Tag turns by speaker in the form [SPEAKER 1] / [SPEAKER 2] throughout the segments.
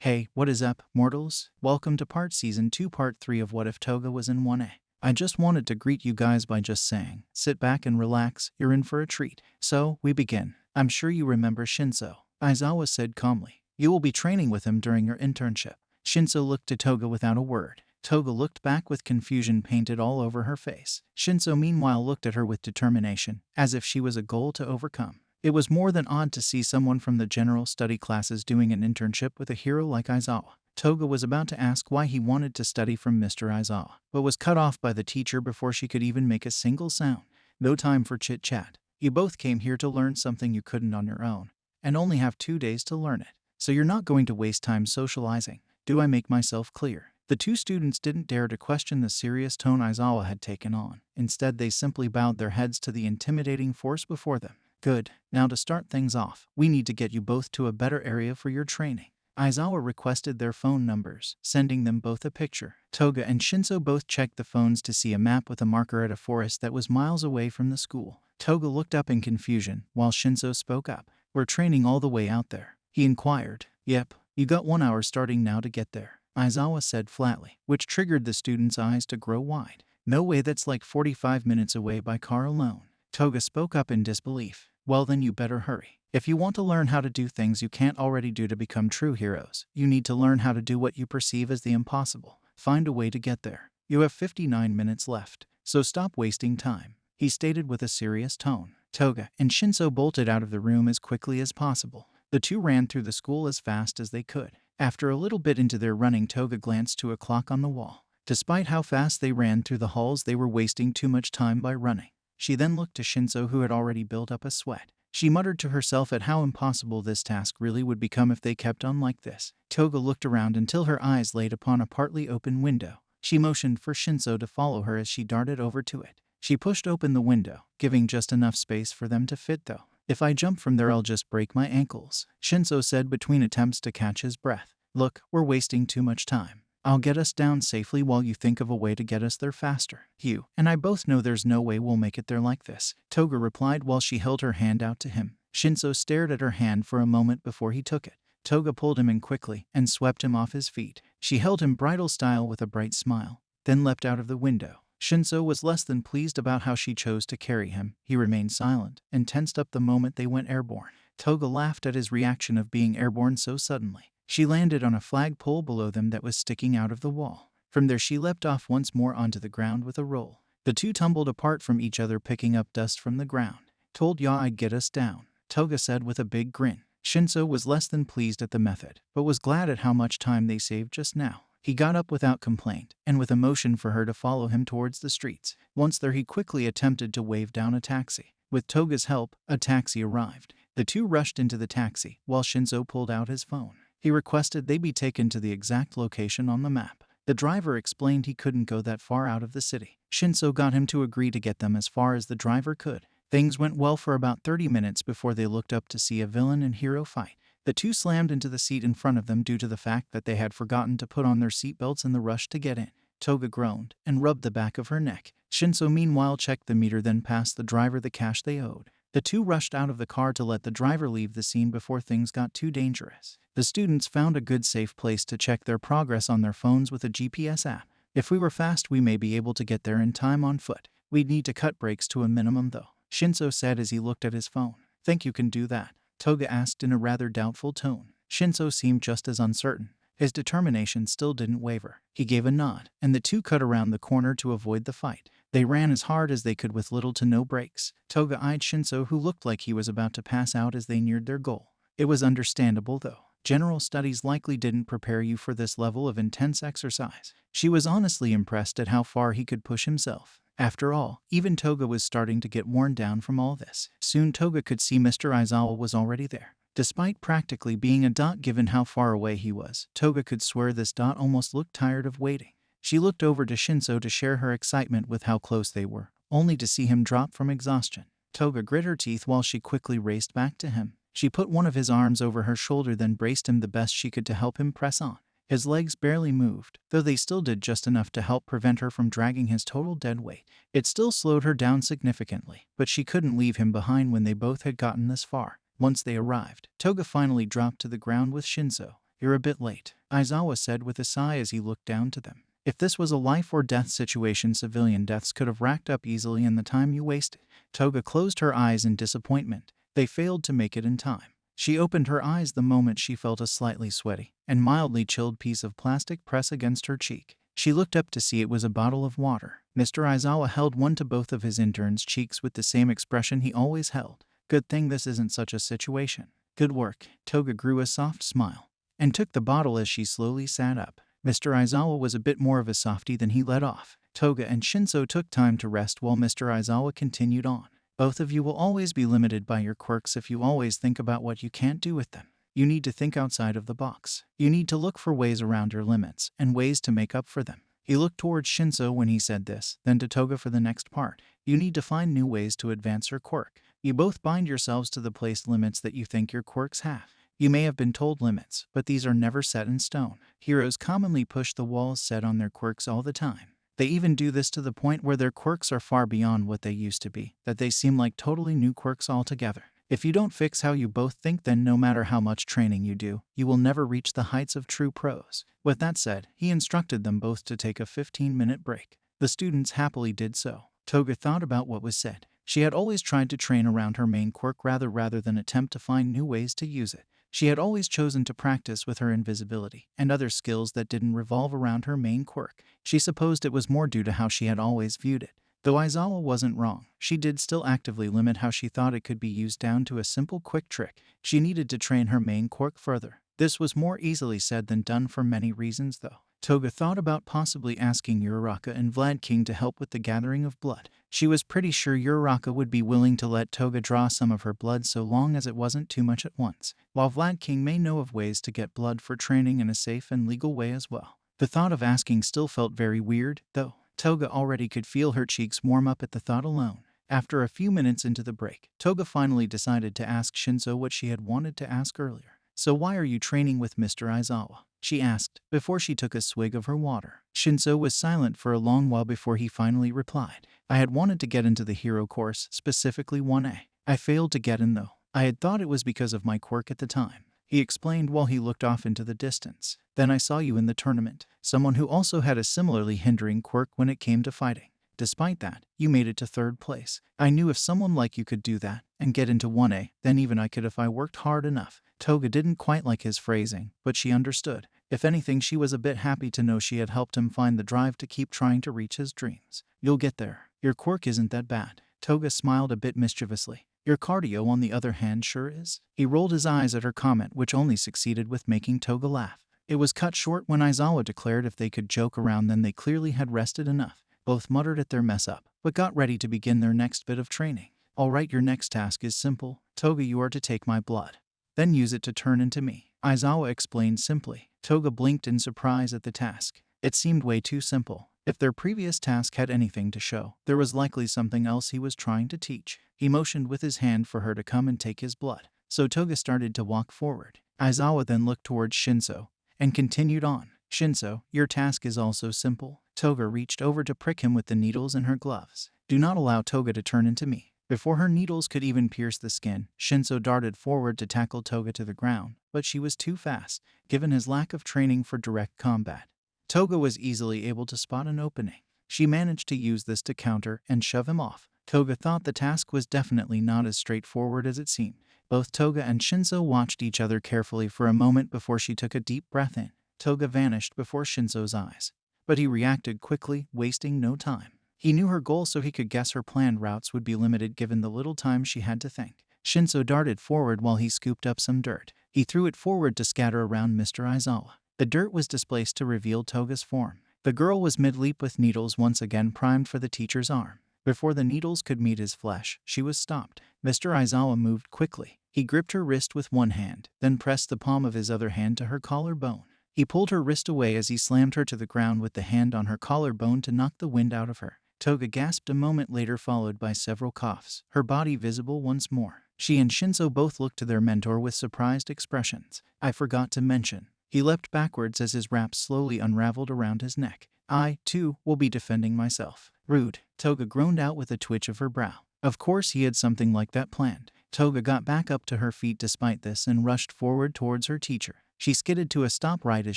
[SPEAKER 1] Hey, what is up, mortals? Welcome to Season 2 Part 3 of What If Toga Was in 1A. I just wanted to greet you guys by just saying, sit back and relax, you're in for a treat. So, we begin. I'm sure you remember Shinso. Aizawa said calmly. You will be training with him during your internship. Shinso looked to Toga without a word. Toga looked back with confusion painted all over her face. Shinso meanwhile looked at her with determination, as if she was a goal to overcome. It was more than odd to see someone from the general study classes doing an internship with a hero like Aizawa. Toga was about to ask why he wanted to study from Mr. Aizawa, but was cut off by the teacher before she could even make a single sound. No time for chit-chat. You both came here to learn something you couldn't on your own, and only have 2 days to learn it. So you're not going to waste time socializing. Do I make myself clear? The two students didn't dare to question the serious tone Aizawa had taken on. Instead, they simply bowed their heads to the intimidating force before them. Good. Now to start things off, we need to get you both to a better area for your training. Aizawa requested their phone numbers, sending them both a picture. Toga and Shinso both checked the phones to see a map with a marker at a forest that was miles away from the school. Toga looked up in confusion, while Shinso spoke up. We're training all the way out there, he inquired. Yep, you got 1 hour starting now to get there, Aizawa said flatly, which triggered the student's eyes to grow wide. No way, that's like 45 minutes away by car alone. Toga spoke up in disbelief. Well then you better hurry. If you want to learn how to do things you can't already do to become true heroes, you need to learn how to do what you perceive as the impossible. Find a way to get there. You have 59 minutes left, so stop wasting time, he stated with a serious tone. Toga and Shinso bolted out of the room as quickly as possible. The two ran through the school as fast as they could. After a little bit into their running, Toga glanced to a clock on the wall. Despite how fast they ran through the halls, they were wasting too much time by running. She then looked to Shinso, who had already built up a sweat. She muttered to herself at how impossible this task really would become if they kept on like this. Toga looked around until her eyes laid upon a partly open window. She motioned for Shinso to follow her as she darted over to it. She pushed open the window, giving just enough space for them to fit though. If I jump from there I'll just break my ankles, Shinso said between attempts to catch his breath. Look, we're wasting too much time. I'll get us down safely while you think of a way to get us there faster. You and I both know there's no way we'll make it there like this, Toga replied while she held her hand out to him. Shinso stared at her hand for a moment before he took it. Toga pulled him in quickly and swept him off his feet. She held him bridal style with a bright smile, then leapt out of the window. Shinso was less than pleased about how she chose to carry him. He remained silent and tensed up the moment they went airborne. Toga laughed at his reaction of being airborne so suddenly. She landed on a flagpole below them that was sticking out of the wall. From there she leapt off once more onto the ground with a roll. The two tumbled apart from each other, picking up dust from the ground. Told ya I'd get us down, Toga said with a big grin. Shinso was less than pleased at the method, but was glad at how much time they saved just now. He got up without complaint, and with a motion for her to follow him towards the streets. Once there he quickly attempted to wave down a taxi. With Toga's help, a taxi arrived. The two rushed into the taxi, while Shinso pulled out his phone. He requested they be taken to the exact location on the map. The driver explained he couldn't go that far out of the city. Shinso got him to agree to get them as far as the driver could. Things went well for about 30 minutes before they looked up to see a villain and hero fight. The two slammed into the seat in front of them due to the fact that they had forgotten to put on their seatbelts in the rush to get in. Toga groaned and rubbed the back of her neck. Shinso meanwhile checked the meter, then passed the driver the cash they owed. The two rushed out of the car to let the driver leave the scene before things got too dangerous. The students found a good safe place to check their progress on their phones with a GPS app. If we were fast we may be able to get there in time on foot. We'd need to cut breaks to a minimum though, Shinso said as he looked at his phone. Think you can do that? Toga asked in a rather doubtful tone. Shinso seemed just as uncertain. His determination still didn't waver. He gave a nod, and the two cut around the corner to avoid the fight. They ran as hard as they could with little to no breaks. Toga eyed Shinso, who looked like he was about to pass out as they neared their goal. It was understandable though. General studies likely didn't prepare you for this level of intense exercise. She was honestly impressed at how far he could push himself. After all, even Toga was starting to get worn down from all this. Soon Toga could see Mr. Aizawa was already there. Despite practically being a dot given how far away he was, Toga could swear this dot almost looked tired of waiting. She looked over to Shinso to share her excitement with how close they were, only to see him drop from exhaustion. Toga grit her teeth while she quickly raced back to him. She put one of his arms over her shoulder, then braced him the best she could to help him press on. His legs barely moved, though they still did just enough to help prevent her from dragging his total dead weight. It still slowed her down significantly, but she couldn't leave him behind when they both had gotten this far. Once they arrived, Toga finally dropped to the ground with Shinso. You're a bit late, Aizawa said with a sigh as he looked down to them. If this was a life or death situation, civilian deaths could have racked up easily in the time you wasted. Toga closed her eyes in disappointment. They failed to make it in time. She opened her eyes the moment she felt a slightly sweaty and mildly chilled piece of plastic press against her cheek. She looked up to see it was a bottle of water. Mr. Aizawa held one to both of his interns' cheeks with the same expression he always held. Good thing this isn't such a situation. Good work. Toga grew a soft smile and took the bottle as she slowly sat up. Mr. Aizawa was a bit more of a softie than he let off. Toga and Shinso took time to rest while Mr. Aizawa continued on. Both of you will always be limited by your quirks if you always think about what you can't do with them. You need to think outside of the box. You need to look for ways around your limits and ways to make up for them. He looked towards Shinso when he said this, then to Toga for the next part. You need to find new ways to advance your quirk. You both bind yourselves to the placed limits that you think your quirks have. You may have been told limits, but these are never set in stone. Heroes commonly push the walls set on their quirks all the time. They even do this to the point where their quirks are far beyond what they used to be, that they seem like totally new quirks altogether. If you don't fix how you both think, then no matter how much training you do, you will never reach the heights of true pros. With that said, he instructed them both to take a 15-minute break. The students happily did so. Toga thought about what was said. She had always tried to train around her main quirk rather than attempt to find new ways to use it. She had always chosen to practice with her invisibility and other skills that didn't revolve around her main quirk. She supposed it was more due to how she had always viewed it. Though Aizawa wasn't wrong, she did still actively limit how she thought it could be used down to a simple quick trick. She needed to train her main quirk further. This was more easily said than done for many reasons though. Toga thought about possibly asking Uraraka and Vlad King to help with the gathering of blood. She was pretty sure Uraraka would be willing to let Toga draw some of her blood so long as it wasn't too much at once, while Vlad King may know of ways to get blood for training in a safe and legal way as well. The thought of asking still felt very weird, though. Toga already could feel her cheeks warm up at the thought alone. After a few minutes into the break, Toga finally decided to ask Shinso what she had wanted to ask earlier. So why are you training with Mr. Aizawa? She asked, before she took a swig of her water. Shinso was silent for a long while before he finally replied. I had wanted to get into the hero course, specifically 1A. I failed to get in though. I had thought it was because of my quirk at the time. He explained while he looked off into the distance. Then I saw you in the tournament, someone who also had a similarly hindering quirk when it came to fighting. Despite that, you made it to 3rd place. I knew if someone like you could do that and get into 1A, then even I could if I worked hard enough. Toga didn't quite like his phrasing, but she understood. If anything, she was a bit happy to know she had helped him find the drive to keep trying to reach his dreams. You'll get there. Your quirk isn't that bad. Toga smiled a bit mischievously. Your cardio, on the other hand, sure is. He rolled his eyes at her comment, which only succeeded with making Toga laugh. It was cut short when Aizawa declared if they could joke around then they clearly had rested enough. Both muttered at their mess up, but got ready to begin their next bit of training. Alright, your next task is simple. Toga, you are to take my blood. Then use it to turn into me. Aizawa explained simply. Toga blinked in surprise at the task. It seemed way too simple. If their previous task had anything to show, there was likely something else he was trying to teach. He motioned with his hand for her to come and take his blood. So Toga started to walk forward. Aizawa then looked towards Shinso and continued on. Shinso, your task is also simple. Toga reached over to prick him with the needles in her gloves. Do not allow Toga to turn into me. Before her needles could even pierce the skin, Shinso darted forward to tackle Toga to the ground, but she was too fast, given his lack of training for direct combat. Toga was easily able to spot an opening. She managed to use this to counter and shove him off. Toga thought the task was definitely not as straightforward as it seemed. Both Toga and Shinso watched each other carefully for a moment before she took a deep breath in. Toga vanished before Shinso's eyes, but he reacted quickly, wasting no time. He knew her goal, so he could guess her planned routes would be limited given the little time she had to think. Shinso darted forward while he scooped up some dirt. He threw it forward to scatter around Mr. Aizawa. The dirt was displaced to reveal Toga's form. The girl was mid-leap with needles once again primed for the teacher's arm. Before the needles could meet his flesh, she was stopped. Mr. Aizawa moved quickly. He gripped her wrist with one hand, then pressed the palm of his other hand to her collarbone. He pulled her wrist away as he slammed her to the ground with the hand on her collarbone to knock the wind out of her. Toga gasped a moment later, followed by several coughs, her body visible once more. She and Shinso both looked to their mentor with surprised expressions. I forgot to mention. He leapt backwards as his wrap slowly unraveled around his neck. I, too, will be defending myself. Rude. Toga groaned out with a twitch of her brow. Of course he had something like that planned. Toga got back up to her feet despite this and rushed forward towards her teacher. She skidded to a stop right as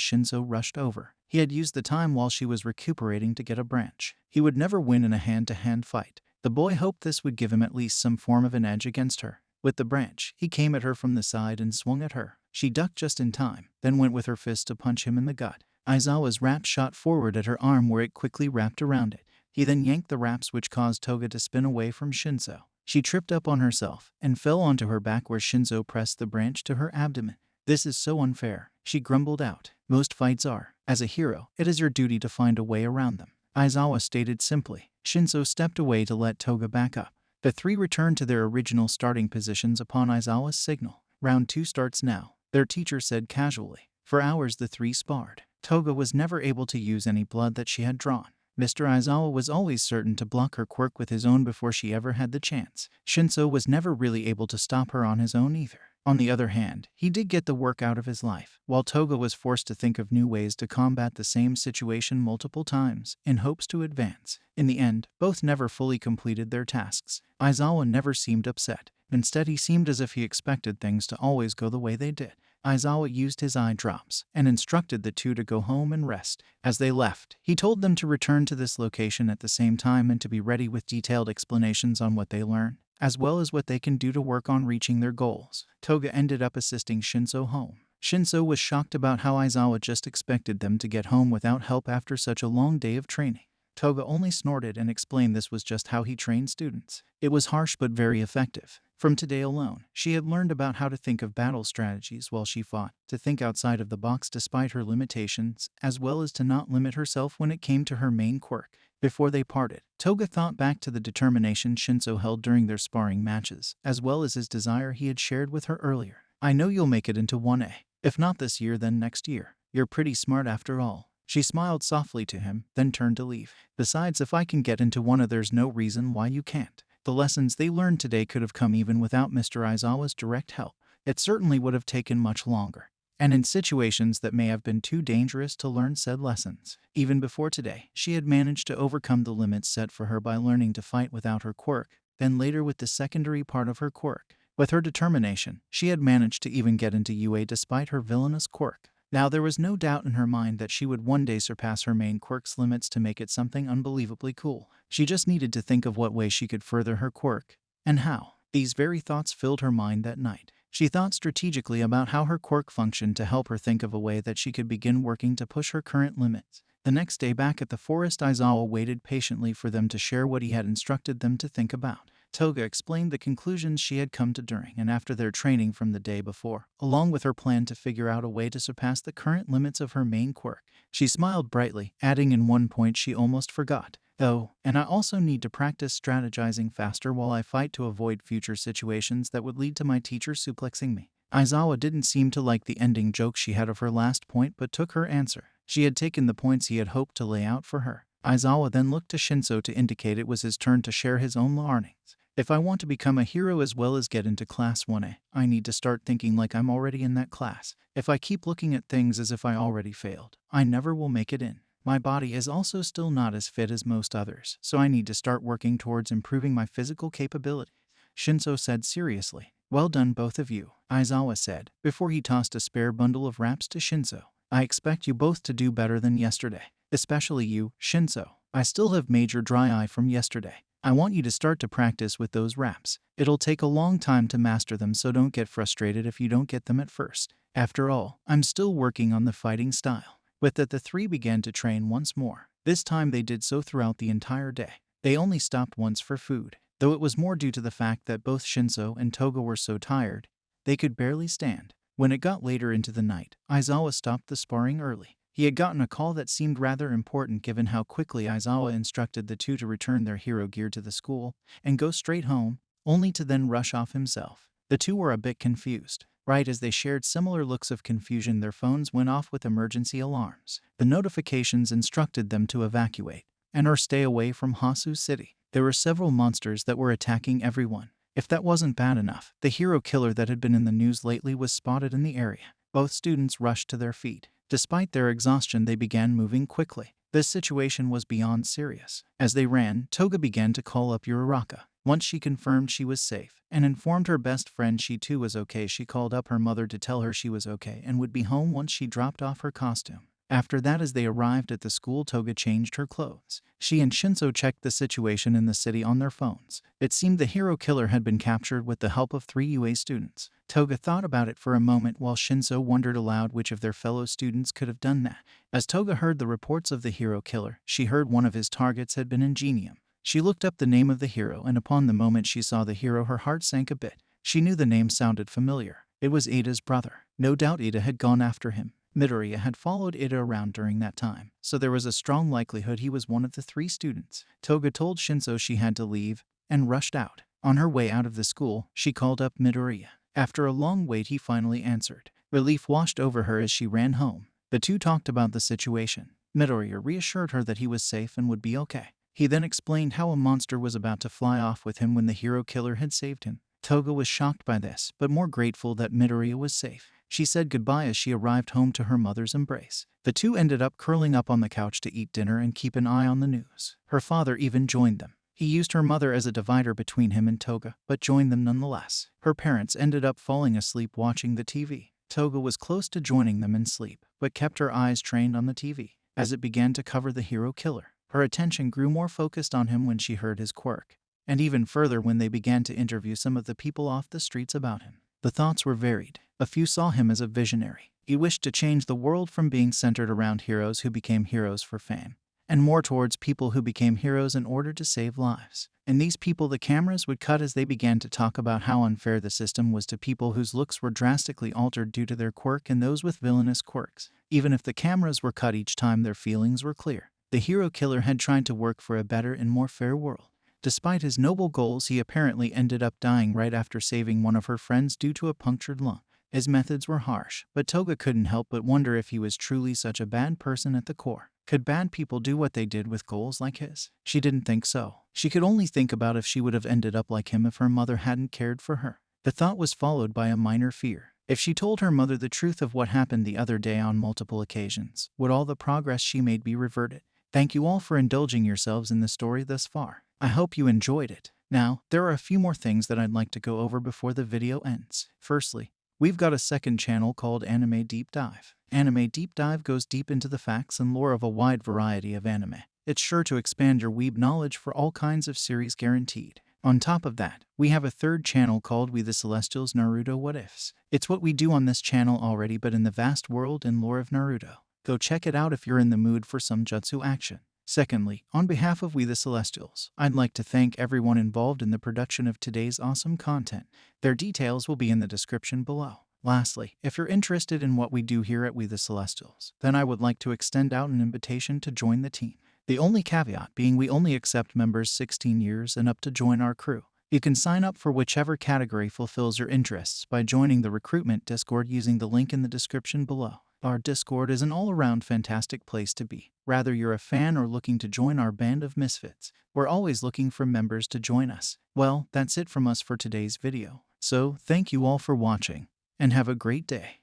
[SPEAKER 1] Shinzo rushed over. He had used the time while she was recuperating to get a branch. He would never win in a hand-to-hand fight. The boy hoped this would give him at least some form of an edge against her. With the branch, he came at her from the side and swung at her. She ducked just in time, then went with her fist to punch him in the gut. Aizawa's wrap shot forward at her arm where it quickly wrapped around it. He then yanked the wraps, which caused Toga to spin away from Shinzo. She tripped up on herself and fell onto her back where Shinzo pressed the branch to her abdomen. "This is so unfair," she grumbled out. "Most fights are. As a hero, it is your duty to find a way around them," Aizawa stated simply. Shinzo stepped away to let Toga back up. The three returned to their original starting positions upon Aizawa's signal. "Round 2 starts now," their teacher said casually. For hours the three sparred. Toga was never able to use any blood that she had drawn. Mr. Aizawa was always certain to block her quirk with his own before she ever had the chance. Shinzo was never really able to stop her on his own either. On the other hand, he did get the work out of his life, while Toga was forced to think of new ways to combat the same situation multiple times, in hopes to advance. In the end, both never fully completed their tasks. Aizawa never seemed upset. Instead, he seemed as if he expected things to always go the way they did. Aizawa used his eye drops and instructed the two to go home and rest. As they left, he told them to return to this location at the same time and to be ready with detailed explanations on what they learned, as well as what they can do to work on reaching their goals. Toga ended up assisting Shinzo home. Shinzo was shocked about how Aizawa just expected them to get home without help after such a long day of training. Toga only snorted and explained this was just how he trained students. It was harsh but very effective. From today alone, she had learned about how to think of battle strategies while she fought, to think outside of the box despite her limitations, as well as to not limit herself when it came to her main quirk. Before they parted, Toga thought back to the determination Shinzo held during their sparring matches, as well as his desire he had shared with her earlier. "I know you'll make it into 1A. If not this year, then next year. You're pretty smart after all." She smiled softly to him, then turned to leave. "Besides, if I can get into 1A, there's no reason why you can't." The lessons they learned today could have come even without Mr. Aizawa's direct help. It certainly would have taken much longer, and in situations that may have been too dangerous to learn said lessons. Even before today, she had managed to overcome the limits set for her by learning to fight without her quirk, then later with the secondary part of her quirk. With her determination, she had managed to even get into UA despite her villainous quirk. Now there was no doubt in her mind that she would one day surpass her main quirk's limits to make it something unbelievably cool. She just needed to think of what way she could further her quirk, and how. These very thoughts filled her mind that night. She thought strategically about how her quirk functioned to help her think of a way that she could begin working to push her current limits. The next day back at the forest, Aizawa waited patiently for them to share what he had instructed them to think about. Toga explained the conclusions she had come to during and after their training from the day before, along with her plan to figure out a way to surpass the current limits of her main quirk. She smiled brightly, adding in one point she almost forgot. "Oh, and I also need to practice strategizing faster while I fight to avoid future situations that would lead to my teacher suplexing me." Aizawa didn't seem to like the ending joke she had of her last point but took her answer. She had taken the points he had hoped to lay out for her. Aizawa then looked to Shinzo to indicate it was his turn to share his own learnings. "If I want to become a hero as well as get into Class 1A, I need to start thinking like I'm already in that class. If I keep looking at things as if I already failed, I never will make it in. My body is also still not as fit as most others, so I need to start working towards improving my physical capability," Shinzo said seriously. "Well done, both of you," Aizawa said, before he tossed a spare bundle of wraps to Shinzo. "I expect you both to do better than yesterday. Especially you, Shinzo. I still have major dry eye from yesterday. I want you to start to practice with those wraps. It'll take a long time to master them, so don't get frustrated if you don't get them at first. After all, I'm still working on the fighting style." With that, the three began to train once more. This time they did so throughout the entire day. They only stopped once for food, though it was more due to the fact that both Shinzo and Toga were so tired, they could barely stand. When it got later into the night, Aizawa stopped the sparring early. He had gotten a call that seemed rather important given how quickly Aizawa instructed the two to return their hero gear to the school and go straight home, only to then rush off himself. The two were a bit confused. Right as they shared similar looks of confusion, their phones went off with emergency alarms. The notifications instructed them to evacuate and or stay away from Hasu City. There were several monsters that were attacking everyone. If that wasn't bad enough, the hero killer that had been in the news lately was spotted in the area. Both students rushed to their feet. Despite their exhaustion, they began moving quickly. This situation was beyond serious. As they ran, Toga began to call up Uraraka. Once she confirmed she was safe and informed her best friend she too was okay, she called up her mother to tell her she was okay and would be home once she dropped off her costume. After that, as they arrived at the school, Toga changed her clothes. She and Shinso checked the situation in the city on their phones. It seemed the hero killer had been captured with the help of 3 UA students. Toga thought about it for a moment while Shinso wondered aloud which of their fellow students could have done that. As Toga heard the reports of the hero killer, she heard one of his targets had been Ingenium. She looked up the name of the hero, and upon the moment she saw the hero, her heart sank a bit. She knew the name sounded familiar. It was Ada's brother. No doubt Ada had gone after him. Midoriya had followed Ada around during that time, so there was a strong likelihood he was one of the 3 students. Toga told Shinso she had to leave and rushed out. On her way out of the school, she called up Midoriya. After a long wait, he finally answered. Relief washed over her as she ran home. The two talked about the situation. Midoriya reassured her that he was safe and would be okay. He then explained how a monster was about to fly off with him when the hero killer had saved him. Toga was shocked by this, but more grateful that Midoriya was safe. She said goodbye as she arrived home to her mother's embrace. The two ended up curling up on the couch to eat dinner and keep an eye on the news. Her father even joined them. He used her mother as a divider between him and Toga, but joined them nonetheless. Her parents ended up falling asleep watching the TV. Toga was close to joining them in sleep, but kept her eyes trained on the TV. As it began to cover the hero killer, her attention grew more focused on him when she heard his quirk, and even further when they began to interview some of the people off the streets about him. The thoughts were varied. A few saw him as a visionary. He wished to change the world from being centered around heroes who became heroes for fame, and more towards people who became heroes in order to save lives. And these people the cameras would cut as they began to talk about how unfair the system was to people whose looks were drastically altered due to their quirk and those with villainous quirks. Even if the cameras were cut each time, their feelings were clear. The hero killer had tried to work for a better and more fair world. Despite his noble goals, he apparently ended up dying right after saving one of her friends due to a punctured lung. His methods were harsh, but Toga couldn't help but wonder if he was truly such a bad person at the core. Could bad people do what they did with goals like his? She didn't think so. She could only think about if she would have ended up like him if her mother hadn't cared for her. The thought was followed by a minor fear. If she told her mother the truth of what happened the other day on multiple occasions, would all the progress she made be reverted? Thank you all for indulging yourselves in the story thus far. I hope you enjoyed it. Now, there are a few more things that I'd like to go over before the video ends. Firstly, we've got a second channel called Anime Deep Dive. Anime Deep Dive goes deep into the facts and lore of a wide variety of anime. It's sure to expand your weeb knowledge for all kinds of series guaranteed. On top of that, we have a third channel called We The Celestials Naruto What Ifs. It's what we do on this channel already, but in the vast world and lore of Naruto. Go check it out if you're in the mood for some jutsu action. Secondly, on behalf of We The Celestials, I'd like to thank everyone involved in the production of today's awesome content. Their details will be in the description below. Lastly, if you're interested in what we do here at We The Celestials, then I would like to extend out an invitation to join the team. The only caveat being we only accept members 16 years and up to join our crew. You can sign up for whichever category fulfills your interests by joining the recruitment Discord using the link in the description below. Our Discord is an all-around fantastic place to be. Whether you're a fan or looking to join our band of misfits, we're always looking for members to join us. Well, that's it from us for today's video. So, thank you all for watching, and have a great day.